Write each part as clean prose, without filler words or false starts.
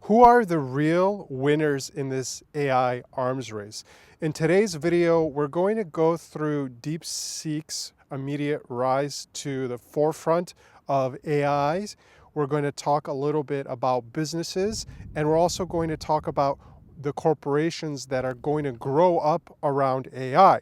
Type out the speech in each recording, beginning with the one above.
Who are the real winners in this AI arms race? In today's video, we're going to go through DeepSeek's immediate rise to the forefront of AIs. We're going to talk a little bit about businesses, and we're also going to talk about the corporations that are going to grow up around AI.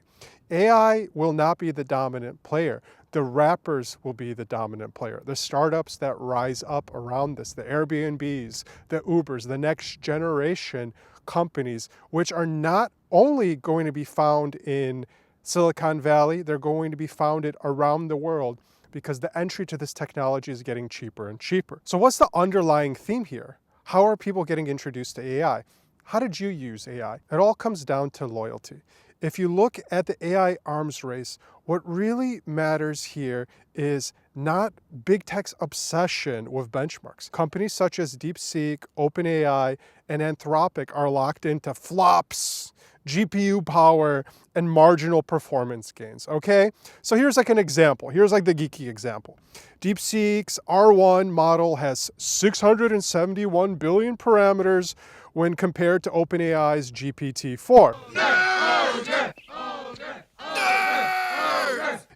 AI will not be the dominant player. The wrappers will be the dominant player. The startups that rise up around this, the Airbnbs, the Ubers, the next generation companies, which are not only going to be found in Silicon Valley, they're going to be founded around the world because the entry to this technology is getting cheaper and cheaper. So what's the underlying theme here? How are people getting introduced to AI? How did you use AI? It all comes down to loyalty. If you look at the AI arms race, what really matters here is not big tech's obsession with benchmarks. Companies such as DeepSeek, OpenAI, and Anthropic are locked into flops, GPU power, and marginal performance gains, okay? So here's like an example. Here's like the geeky example. DeepSeek's R1 model has 671 billion parameters when compared to OpenAI's GPT-4.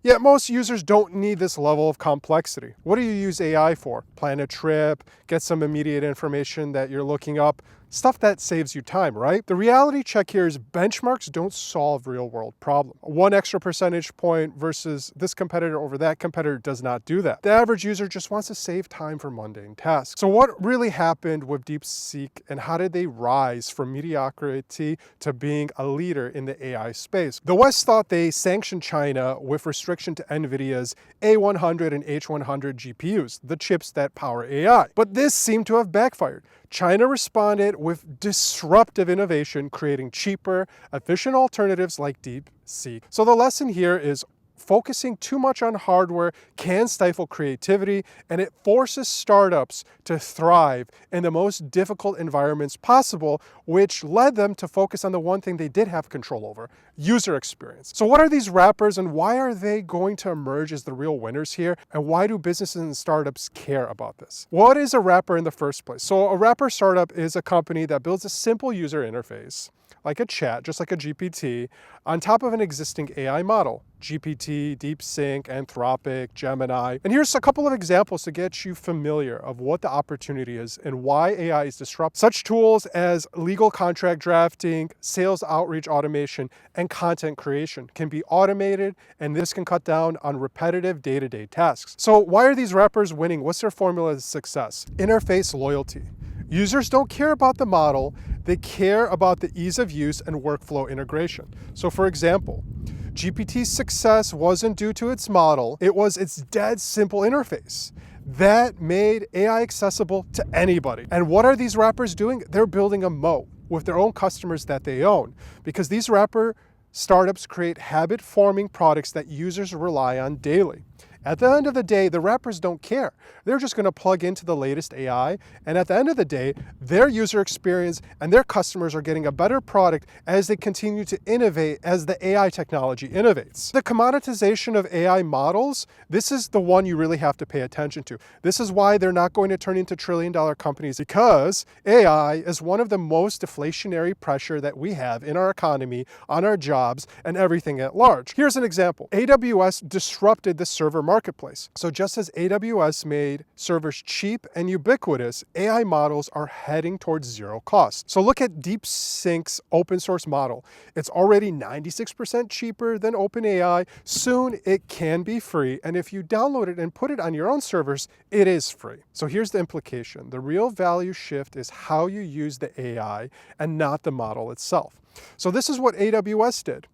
Yet most users don't need this level of complexity. What do you use AI for? Plan a trip, get some immediate information that you're looking up, stuff that saves you time, right? The reality check here is benchmarks don't solve real-world problems. One extra percentage point versus this competitor over that competitor does not do that. The average user just wants to save time for mundane tasks. So what really happened with DeepSeek and how did they rise from mediocrity to being a leader in the AI space? The West thought they sanctioned China with restriction to NVIDIA's A100 and H100 GPUs, the chips that power AI. But this seemed to have backfired. China responded with disruptive innovation, creating cheaper, efficient alternatives like DeepSeek. So the lesson here is focusing too much on hardware can stifle creativity, and it forces startups to thrive in the most difficult environments possible, which led them to focus on the one thing they did have control over, user experience. So what are these wrappers and why are they going to emerge as the real winners here? And why do businesses and startups care about this? What is a wrapper in the first place? So a wrapper startup is a company that builds a simple user interface, like a chat, just like a GPT, on top of an existing AI model. GPT, DeepSeek, Anthropic, Gemini. And here's a couple of examples to get you familiar of what the opportunity is and why AI is disruptive. Such tools as legal contract drafting, sales outreach automation, and content creation can be automated, and this can cut down on repetitive day-to-day tasks. So why are these wrappers winning? What's their formula to success? Interface loyalty. Users don't care about the model, they care about the ease of use and workflow integration. So for example, GPT's success wasn't due to its model, it was its dead simple interface that made AI accessible to anybody. And what are these wrappers doing? They're building a moat with their own customers that they own, because these wrapper startups create habit-forming products that users rely on daily. At the end of the day, the wrappers don't care. They're just going to plug into the latest AI, and at the end of the day, their user experience and their customers are getting a better product as they continue to innovate as the AI technology innovates. The commoditization of AI models, this is the one you really have to pay attention to. This is why they're not going to turn into trillion-dollar companies, because AI is one of the most deflationary pressure that we have in our economy, on our jobs, and everything at large. Here's an example. AWS disrupted the server marketplace. So just as AWS made servers cheap and ubiquitous, AI models are heading towards zero cost. So look at DeepSeek's open source model. It's already 96% cheaper than OpenAI. Soon it can be free, and if you download it and put it on your own servers, it is free. So here's the implication. The real value shift is how you use the AI and not the model itself. So this is what AWS did.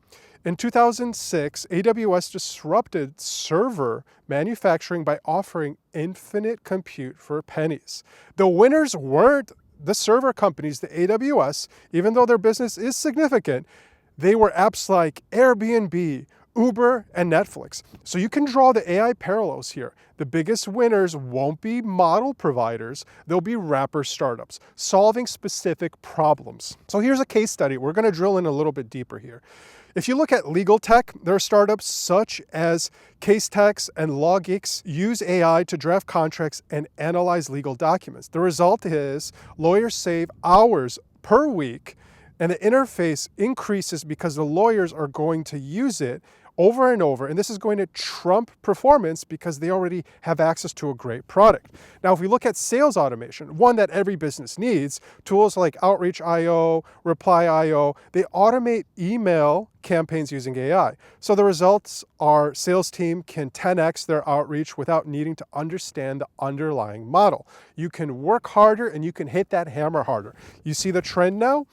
In 2006, AWS disrupted server manufacturing by offering infinite compute for pennies. The winners weren't the server companies, the AWS, even though their business is significant. They were apps like Airbnb, Uber, and Netflix. So you can draw the AI parallels here. The biggest winners won't be model providers, they'll be wrapper startups, solving specific problems. So here's a case study. We're going to drill in a little bit deeper here. If you look at legal tech, there are startups such as CaseText and LawGeeks use AI to draft contracts and analyze legal documents. The result is lawyers save hours per week, and the interface increases because the lawyers are going to use it over and over, and this is going to trump performance because they already have access to a great product. Now, if we look at sales automation, one that every business needs, tools like Outreach.io, Reply.io, they automate email campaigns using AI. So the results are sales team can 10x their outreach without needing to understand the underlying model. You can work harder and you can hit that hammer harder. You see the trend now?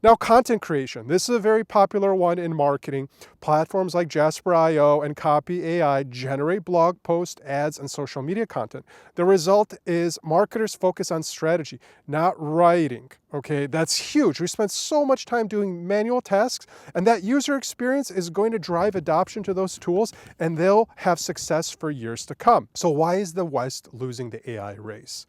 Now, content creation. This is a very popular one in marketing. Platforms like Jasper.io and Copy AI generate blog posts, ads, and social media content. The result is marketers focus on strategy, not writing. Okay, that's huge. We spend so much time doing manual tasks, and that user experience is going to drive adoption to those tools, and they'll have success for years to come. So why is the West losing the AI race?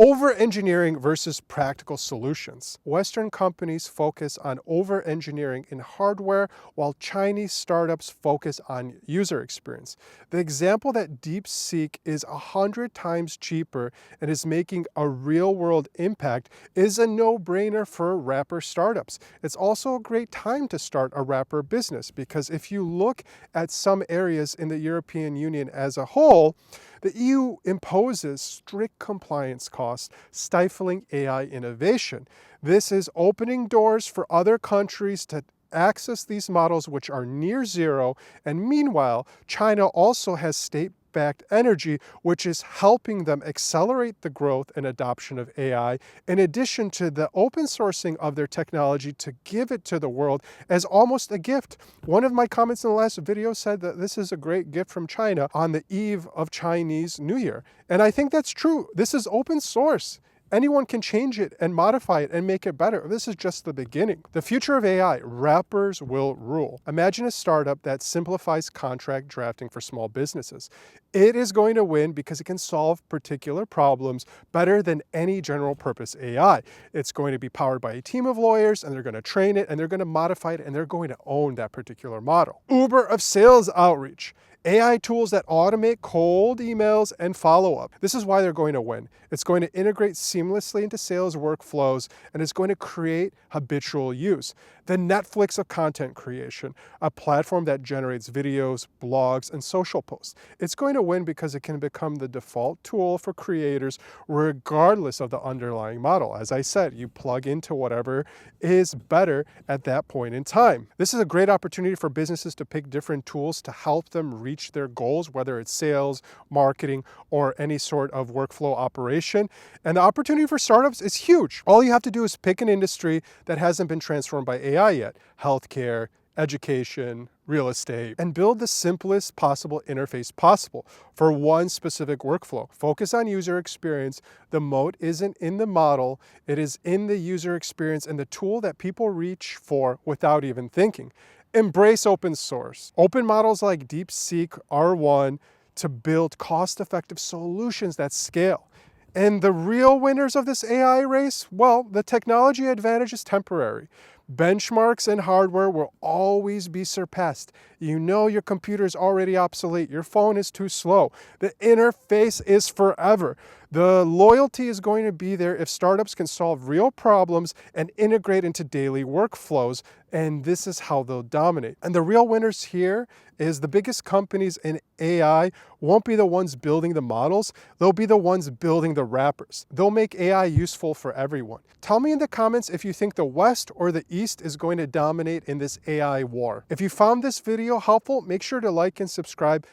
Over-engineering versus practical solutions. Western companies focus on over-engineering in hardware, while Chinese startups focus on user experience. The example that DeepSeek is 100 times cheaper and is making a real-world impact is a no-brainer for wrapper startups. It's also a great time to start a wrapper business because if you look at some areas in the European Union as a whole, the EU imposes strict compliance costs, stifling AI innovation. This is opening doors for other countries to access these models which are near zero, and meanwhile, China also has state-backed energy, which is helping them accelerate the growth and adoption of AI, in addition to the open sourcing of their technology to give it to the world as almost a gift. One of my comments in the last video said that this is a great gift from China on the eve of Chinese New Year. And I think that's true. This is open source. Anyone can change it and modify it and make it better. This is just the beginning. The future of AI, wrappers will rule. Imagine a startup that simplifies contract drafting for small businesses. It is going to win because it can solve particular problems better than any general purpose AI. It's going to be powered by a team of lawyers, and they're going to train it, and they're going to modify it, and they're going to own that particular model. Uber of sales outreach. AI tools that automate cold emails and follow-up. This is why they're going to win. It's going to integrate seamlessly into sales workflows, and it's going to create habitual use. The Netflix of content creation, a platform that generates videos, blogs, and social posts. It's going to win because it can become the default tool for creators regardless of the underlying model. As I said, you plug into whatever is better at that point in time. This is a great opportunity for businesses to pick different tools to help them reach their goals, whether it's sales, marketing, or any sort of workflow operation. And the opportunity for startups is huge. All you have to do is pick an industry that hasn't been transformed by AI yet. Healthcare, education, real estate, and build the simplest possible interface possible for one specific workflow. Focus on user experience. The moat isn't in the model, it is in the user experience and the tool that people reach for without even thinking. Embrace open source. Open models like DeepSeek R1 to build cost-effective solutions that scale. And the real winners of this AI race, well, the technology advantage is temporary. Benchmarks and hardware will always be surpassed. You know your computer is already obsolete. Your phone is too slow. The interface is forever. The loyalty is going to be there if startups can solve real problems and integrate into daily workflows, and this is how they'll dominate. And the real winners here is the biggest companies in AI won't be the ones building the models, they'll be the ones building the wrappers. They'll make AI useful for everyone. Tell me in the comments if you think the West or the East is going to dominate in this AI war. If you found this video helpful, make sure to like and subscribe.